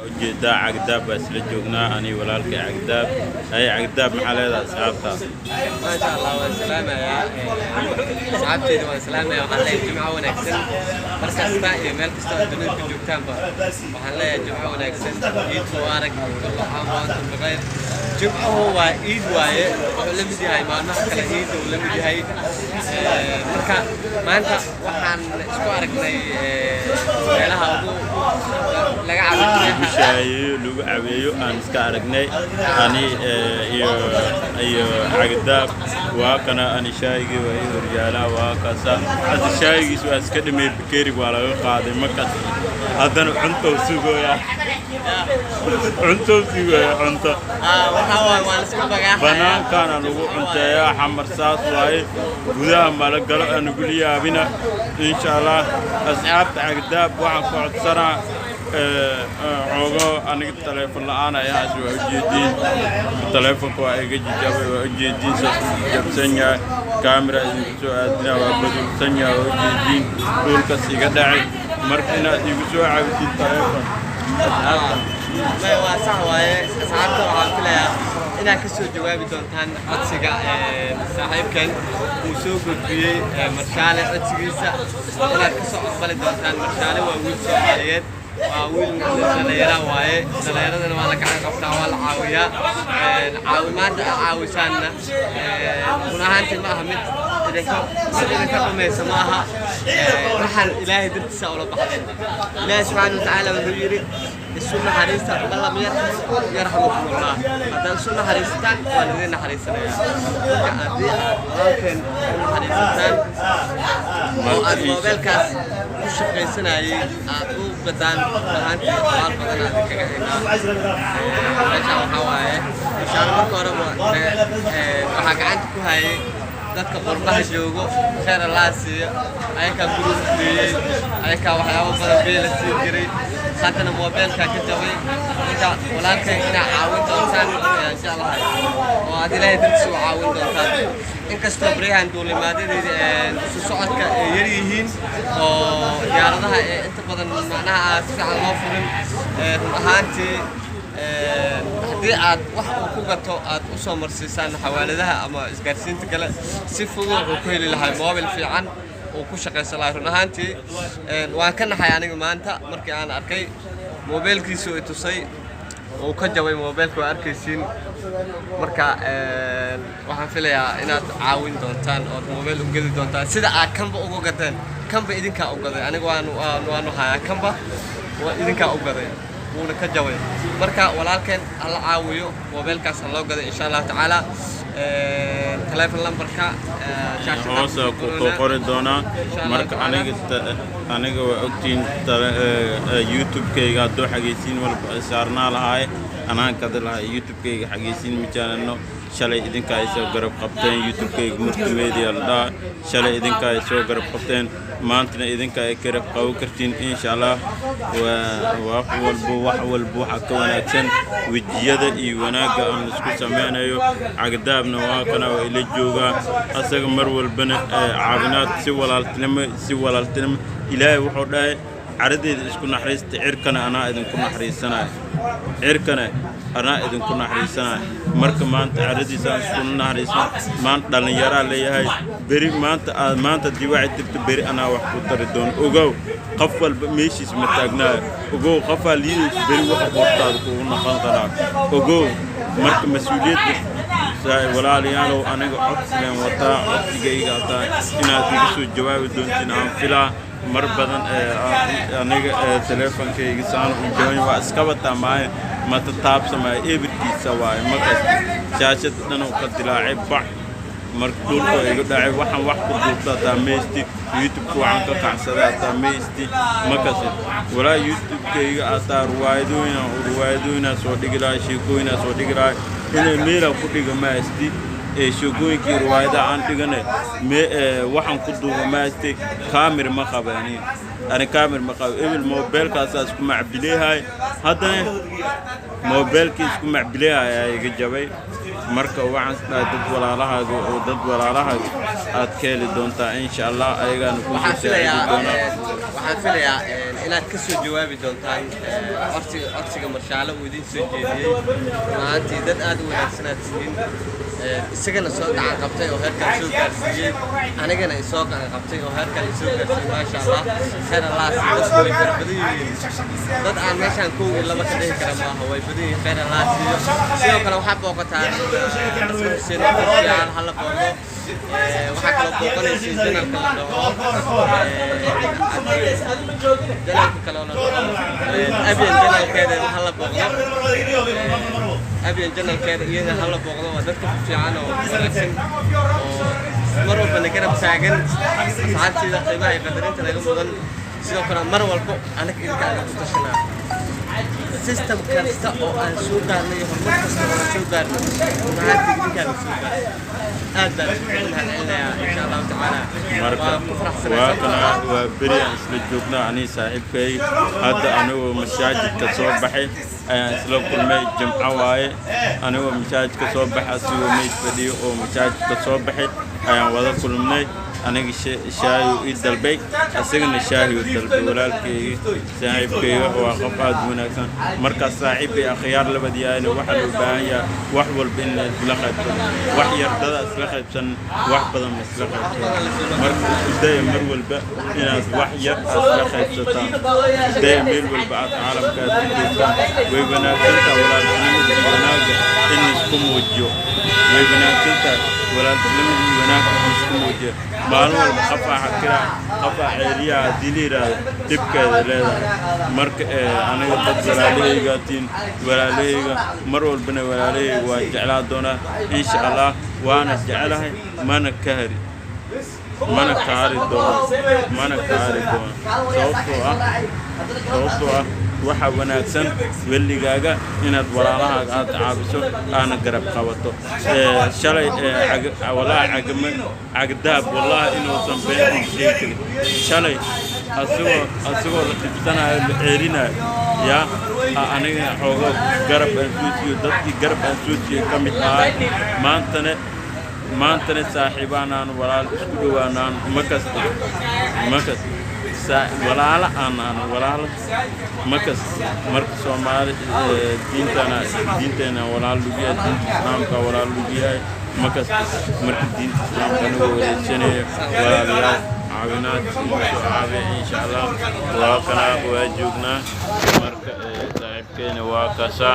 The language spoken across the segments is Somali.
ujeedaa cagdaab baa isla joognaa ani walaalkay cagdaab ay cagdaab maxaa leedahay asxaabta ما شاء الله والسلام يا صاحبتي والسلام يا وحنا الجمعة ونكسن مركز تاعي مالك استوى الدنيا في الجوكتان وحنا الجمعة ونكسن عيد مبارك كل عام وانتم بخير جمعة هو عيد واي ولم يجي هاي ما نحكي عيد ولم يجي هاي مركا ما أنت وحنا سكوارك لي لها laga caawinayo lagu caawiyo aan iska aragnay ani iyo cagdaab waa kana ani shaayigi waa horyaala waa kaasa hada shaayigiis waa iska dhimay bakeeri waa laga qaaday markaas hadana cunto sugooya cunto waxa waan iska bagaxay banaankan lagu cunteeya xamar saas waay gudaha mala galo aan ugu liyaabina insha Allah asxaabta cagdaab waxaan ku codsanaa عوضو أنا التلفون أنا يا أسوأ جديد التلفون كوا إيجي جاب جديد جاب سنيا كاميرا يسوع أدنى وبدو سنيا جديد كل كسيجا داعي مركنا يسوع عبد التلفون ما هو صح واي ساعات وعن كلها إذا كسر جوابي دونتان أتسجع صاحب كان وسوق في مرشالة أتسجع إذا كسر قبل دونتان مرشالة وأقول سؤاليات وأقول سليرة واي سليرة أنا ما لك عن قبضة ولا عاوية عاومات عاوسانا كنا هنتي ما همت إذا كم ما يسمعها رحل إلهي درت سأول بحث الله سبحانه وتعالى من السنة حريصة الله يرحمكم الله هذا السنة حريصتان والذين حريصنا ممكن حريصتان الموبايل كاس مش قيسنا أو بدان هانتي أطفال بدنا ذيك هنا إيش أو حواي إن شاء الله كورم وحاجة عندكم هاي dadka qurbaha joogo khayr Allah siiyo ayaka gurus leeyay ayaka waxyaabo badan beel sii jiray hadana mobilka ka jabay inta walaalkay ina caawin doontaan insha Allah oo aad ilaahay dadku caawin doontaan inkastoo bariyahan duulimaadada socodka yar yihiin oo diyaaradaha inta badan macnaha si fiican loo furin ahaantii haddii aad wax ku gato aad u soo marsiisaan xawaaladaha ama isgaarsiinta kale si fudud wuxuu ku heli lahaa mobil fiican oo ku shaqeysan lahaa run ahaantii waan ka naxay aniga maanta markii aan arkay mobilkiisu ay tusay oo ka jabay mobilka waa arkaysiin marka waxaan filayaa inaad caawin doontaan oo mobil u geli doontaan sida aad kanba ugu gadeen kanba idinka u gaday aniga waan hayaa kanba waa idinka u gaday ونا كجوي مركا ولكن الله عاويو موبايل كاس الله قد إن شاء الله تعالى تلفون لمبركا شاشة هوسا كوكوري دونا مركا أنا وقتين يوتيوب كي قادو حقيسين والسارنا لهاي أنا كذا لها يوتيوب كي حقيسين مجانا إنه شلي إذن كايسو قرب قبتين يوتيوب كي ملتيميديا لا شلي إذن كايسو قرب قبتين maantana idinka ay ka rab qaw kartiin insha Allah waa waxa ka wanaagsan wajiyada iyo wanaaga aan isku sameeynayo cagdaabna waa kana waa ila jooga asaga mar walbana caawinaad si walaaltinimo ilaahay wuxuu dhahay caradeeda isku naxariista cirkana ana idinku naxariisanaay marka maanta caradiisa isku naxariisna maanta dhalinyaro leeyahay bari maanta diwaacid tirta bari ana wax ku tari doon ogow qof walba meeshiis ma taagnaa ogow qof liis bari wax qortaad ku noqon kara ogow marka mas'uuliyadda walaalayaal aniga codsigan wata codsigayga taa inaad igu soo jawaabi doontiin aan filaa mar badan aniga teleefankayga saan u jooyn waa iska wataa ma taabsamay everkiisa waay markaas shaashada dhan oo ka dilaacay bac marka dhulka iga dhacay waxaan wax ku duubtaa taameysti youtube waxaan ka kacsadaa taameysti markaas walaa youtube-kayga ataa ruwaayadooyina soo dhigi lahaa sheekooyina soo dhigi lahaa inay meela ku dhiga maasti sheekooyinkii ruwaayada aan dhigane waxaan ku duuba maasti kaamir ma qabaani أنا كامل مقاو إبل موبايل كاساس كم عبليها هذا موبايل كيس كم عبليها يا جبي marka waxaan dad walaalahaaga aad ka heli doontaa insha Allah ayagana ku waxaan filayaa inaad ka soo jawaabi doontaan codsiga marshaale uu idin soo jeediyey maantii dad aad u wanaagsanaad tihiin isagana soo gacan qabtay oo heerkan soo gaarsiiyey anigana isoo gacan qabtay oo heerkan isoo gaarsiiyey maasha Allah khayr Allah siiyo way badan yihiin dad aan meeshaan kow iyo laba ka dhihi kara maaha way badan yihiin khayr Allah siiyo sidoo kale waxaa booqataa hal la booqdo waxaa kaloo booqanaysiin janalka la dhaho janalka kale la dhaho abyan janalkeeda hal la booqdo abyan janalkeeda iyada hal la booqdo waa dadka fiican oo wanaagsan oo mar walba na garab taagan saxaabtida qiimaha iyo qadarinta laga mudan sidoo kale mar walba anaga idinka ku tashanaa system kasta oo aan soo gaarnay horumar kasta oo aan soo gaarnay maanta idinka la soo gaarnay aad baan helnayaa insha Allah taala marka waa beri aan isla joognaa ani saaxiibkay hadda anigoo masaajidka soo baxay ayaan isla kulmay jimco waaye anigoo masaajidka soo baxay asigoo meyd fadhiyo oo masaajidka soo baxay ayaan wada kulmnay aniga shaayo ii dalbay asagana shaayo dalbay walaalkayga saaxiibkayga waa qof aad wanaagsan markaas saaxiibkay akhyaar labadiyaayna waxa loo baahan yahay wax walba in la isla qaybsado wax yar dada isla qaybsan wax badan la isla qaybsado marka isdaya mar walba inaad wax yar isla qaybsataan isdaya meel walba aad caalamka aad ku joogtaan way wanaagsantaa walaalnimada iyo wanaagga in isku muujiyo way wanaagsantaa walaalnimada iyo wanaagga in isku muujiyo maalin walba qafaaxa kira qafaax ceeriyaha diliiraada dhibkeeda leedahay marka aniga dad walaalahaygatiin walaalahayga mar walbana walaalahayga waa jeclaa doonaa insha Allah waana jecelahay mana ka hari doono sababtoo ah waxa wanaagsan weligaaga inaad walaalahaaga aad caabiso aana garab qabato shalay walaahi cagdaab wallahi inuusan been sheegin shalay asagoo la tibsanayo la ceelinayo yaa aniga xoogo garab aan suujiyo dadkii garab aan suujiyo ka mid ahay maantana saaxiibaanaan walaal isku dhowaanaan makas walaala aanaan walaal makas marka Soomaali diinteena walaal lagu yahay diinta islaamka walaal lagu yahay makas marka diinta islaamka nagu wareejinayo walaalayaal caawinaad insha Allah waa kana waa joognaa marka saaxiibkeena waa kaasa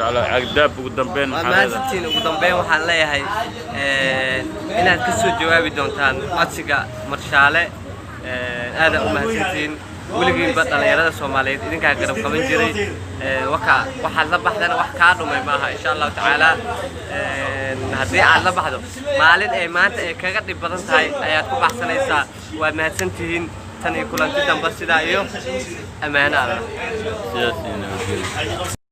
على عقداب وقدامين مازنتين وقدامين waxaan leeyahay inaad ka soo jawaabi doontaan codsiga marshaale aad u mahadsantiin weligiin ba dhalinyarada Soomaaliyeed idinka garab qaban jiray waxa la baxdana wax ka dhumay maaha insha Allah taala hadii aad la baxdo maalin ay maanta ay kaga dhib badan tahay ayaad ku baxsanaysaa waa mahadsantiin tan iyo kulanti dambe sida iyo amaana Allah